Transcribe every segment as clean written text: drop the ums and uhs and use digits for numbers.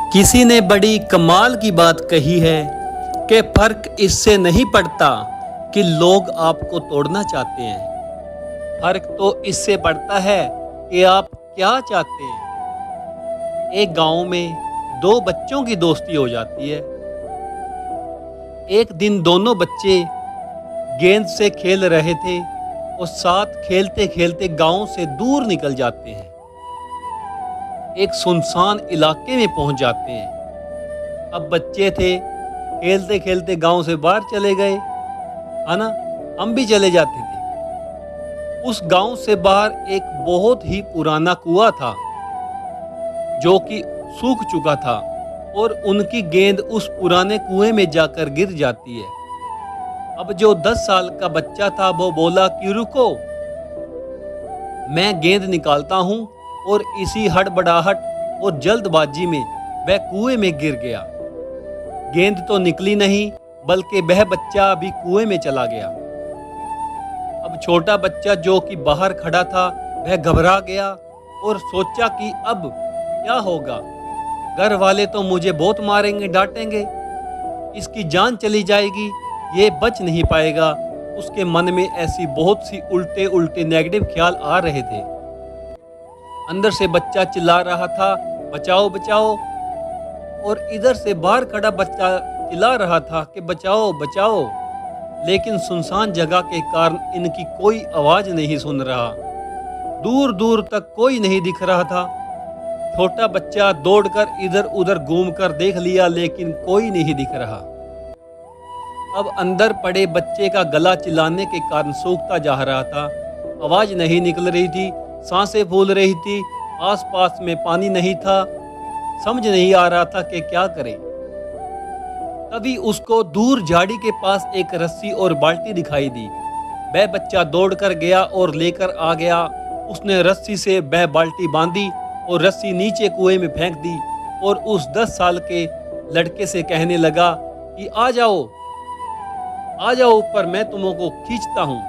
किसी ने बड़ी कमाल की बात कही है कि फर्क इससे नहीं पड़ता कि लोग आपको तोड़ना चाहते हैं, फर्क तो इससे पड़ता है कि आप क्या चाहते हैं। एक गांव में दो बच्चों की दोस्ती हो जाती है। एक दिन दोनों बच्चे गेंद से खेल रहे थे और साथ खेलते खेलते गांव से दूर निकल जाते हैं। एक सुनसान इलाके में पहुंच जाते हैं। अब बच्चे थे, खेलते खेलते गांव से बाहर चले गए, है ना, हम भी चले जाते थे। उस गांव से बाहर एक बहुत ही पुराना कुआं था जो कि सूख चुका था और उनकी गेंद उस पुराने कुएं में जाकर गिर जाती है। अब जो 10 साल का बच्चा था वो बोला कि रुको, मैं गेंद निकालता हूं, और इसी हड़बड़ाहट और जल्दबाजी में वह कुएं में गिर गया। गेंद तो निकली नहीं, बल्कि वह बच्चा भी कुएं में चला गया। अब छोटा बच्चा जो कि बाहर खड़ा था वह घबरा गया और सोचा कि अब क्या होगा। घर वाले तो मुझे बहुत मारेंगे, डांटेंगे, इसकी जान चली जाएगी, ये बच नहीं पाएगा। उसके मन में ऐसी बहुत सी उल्टे उल्टे नेगेटिव ख्याल आ रहे थे। अंदर से बच्चा चिल्ला रहा था, बचाओ बचाओ, और इधर से बाहर खड़ा बच्चा चिल्ला रहा था कि बचाओ बचाओ। लेकिन सुनसान जगह के कारण इनकी कोई आवाज नहीं सुन रहा। दूर दूर तक कोई नहीं दिख रहा था। छोटा बच्चा दौड़कर इधर उधर घूमकर देख लिया, लेकिन कोई नहीं दिख रहा। अब अंदर पड़े बच्चे का गला चिल्लाने के कारण सूखता जा रहा था। आवाज नहीं निकल रही थी, सांसें फूल रही थी, आसपास में पानी नहीं था। समझ नहीं आ रहा था कि क्या करे। तभी उसको दूर झाड़ी के पास एक रस्सी और बाल्टी दिखाई दी। वह बच्चा दौड़कर गया और लेकर आ गया। उसने रस्सी से वह बाल्टी बांधी और रस्सी नीचे कुएं में फेंक दी और उस 10 साल के लड़के से कहने लगा कि आ जाओ ऊपर, मैं तुमको खींचता हूँ।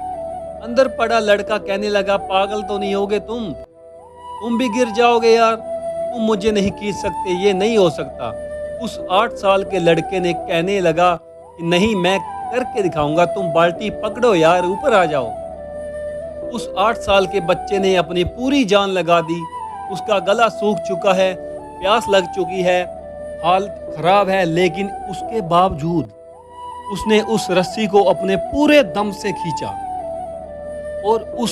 अंदर पड़ा लड़का कहने लगा, पागल तो नहीं होगे तुम भी गिर जाओगे यार, तुम मुझे नहीं खींच सकते, ये नहीं हो सकता। उस 8 साल के लड़के ने कहने लगा कि नहीं, मैं करके दिखाऊंगा, तुम बाल्टी पकड़ो यार, ऊपर आ जाओ। उस 8 साल के बच्चे ने अपनी पूरी जान लगा दी। उसका गला सूख चुका है, प्यास लग चुकी है, हालत खराब है, लेकिन उसके बावजूद उसने उस रस्सी को अपने पूरे दम से खींचा और उस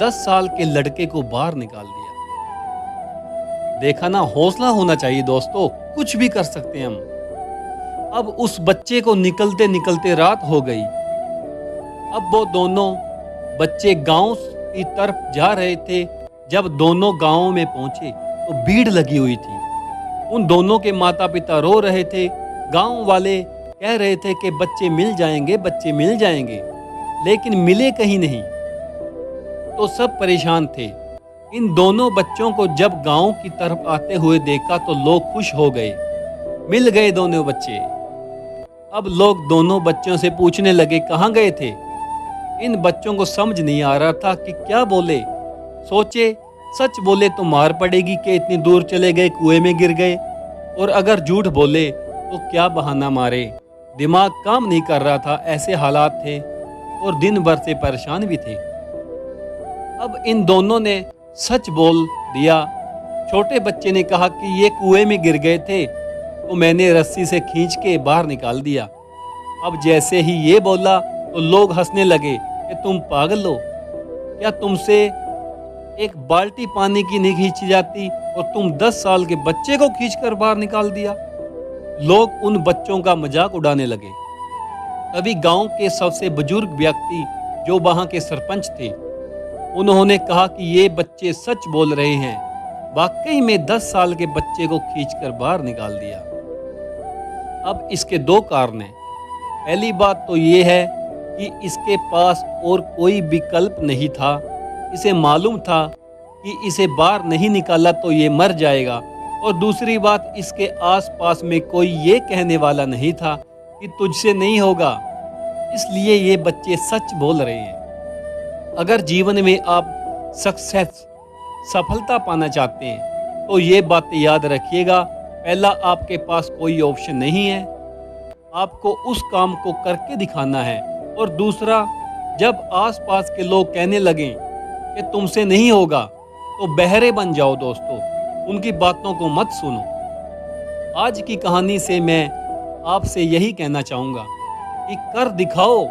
10 साल के लड़के को बाहर निकाल दिया। देखा ना, हौसला होना चाहिए दोस्तों, कुछ भी कर सकते हैं हम। अब उस बच्चे को निकलते निकलते रात हो गई। अब वो दोनों बच्चे गांव की तरफ जा रहे थे। जब दोनों गांव में पहुंचे तो भीड़ लगी हुई थी। उन दोनों के माता पिता रो रहे थे। गांव वाले कह रहे थे कि बच्चे मिल जाएंगे, बच्चे मिल जाएंगे, लेकिन मिले कहीं नहीं। तो सब परेशान थे। इन दोनों बच्चों को जब गांव की तरफ आते हुए देखा तो लोग खुश हो गए, मिल गए दोनों बच्चे। अब लोग दोनों बच्चों से पूछने लगे कहाँ गए थे। इन बच्चों को समझ नहीं आ रहा था कि क्या बोले। सोचे सच बोले तो मार पड़ेगी कि इतनी दूर चले गए, कुएं में गिर गए, और अगर झूठ बोले तो क्या बहाना मारे। दिमाग काम नहीं कर रहा था, ऐसे हालात थे, और दिन भर से परेशान भी थे। अब इन दोनों ने सच बोल दिया। छोटे बच्चे ने कहा कि ये कुएं में गिर गए थे तो मैंने रस्सी से खींच के बाहर निकाल दिया। अब जैसे ही ये बोला तो लोग हंसने लगे कि तुम पागल हो क्या, तुमसे एक बाल्टी पानी की नहीं खींची जाती और तुम 10 साल के बच्चे को खींचकर बाहर निकाल दिया। लोग उन बच्चों का मजाक उड़ाने लगे। तभी गांव के सबसे बुजुर्ग व्यक्ति जो वहां के सरपंच थे, उन्होंने कहा कि ये बच्चे सच बोल रहे हैं, वाकई में 10 साल के बच्चे को खींचकर बाहर निकाल दिया। अब इसके 2 कारण हैं। पहली बात तो ये है कि इसके पास और कोई विकल्प नहीं था। इसे मालूम था कि इसे बाहर नहीं निकाला तो ये मर जाएगा, और दूसरी बात, इसके आसपास में कोई ये कहने वाला नहीं था कि तुझसे नहीं होगा, इसलिए ये बच्चे सच बोल रहे हैं। अगर जीवन में आप सफलता पाना चाहते हैं तो ये बातें याद रखिएगा। पहला आपके पास कोई ऑप्शन नहीं है, आपको उस काम को करके दिखाना है। और दूसरा, जब आसपास के लोग कहने लगें कि तुमसे नहीं होगा तो बहरे बन जाओ दोस्तों, उनकी बातों को मत सुनो। आज की कहानी से मैं आपसे यही कहना चाहूँगा कि कर दिखाओ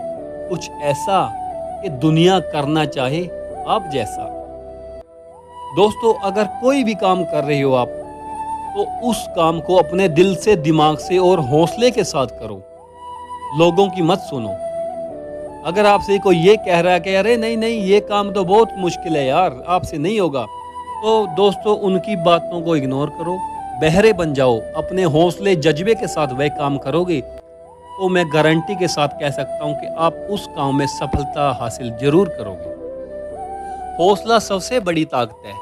कुछ ऐसा कि दुनिया करना चाहे आप जैसा। दोस्तों, अगर कोई भी काम कर रहे हो आप, तो उस काम को अपने दिल से, दिमाग से और हौसले के साथ करो, लोगों की मत सुनो। अगर आपसे कोई ये कह रहा है कि अरे नहीं नहीं ये काम तो बहुत मुश्किल है यार, आपसे नहीं होगा, तो दोस्तों उनकी बातों को इग्नोर करो, बहरे बन जाओ। अपने हौसले, जज्बे के साथ वह काम करोगे तो मैं गारंटी के साथ कह सकता हूँ कि आप उस काम में सफलता हासिल जरूर करोगे। हौसला सबसे बड़ी ताकत है।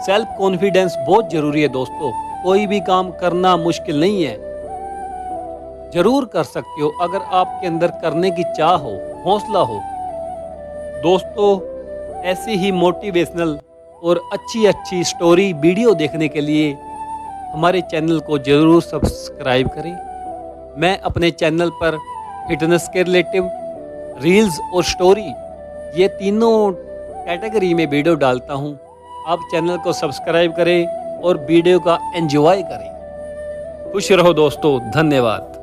सेल्फ कॉन्फिडेंस बहुत जरूरी है दोस्तों। कोई भी काम करना मुश्किल नहीं है, जरूर कर सकते हो अगर आपके अंदर करने की चाह हो, हौसला हो। दोस्तों, ऐसी ही मोटिवेशनल और अच्छी अच्छी स्टोरी वीडियो देखने के लिए हमारे चैनल को ज़रूर सब्सक्राइब करें। मैं अपने चैनल पर फिटनेस के रिलेटिव रील्स और स्टोरी, ये तीनों कैटेगरी में वीडियो डालता हूं। आप चैनल को सब्सक्राइब करें और वीडियो का एंजॉय करें। खुश रहो दोस्तों, धन्यवाद।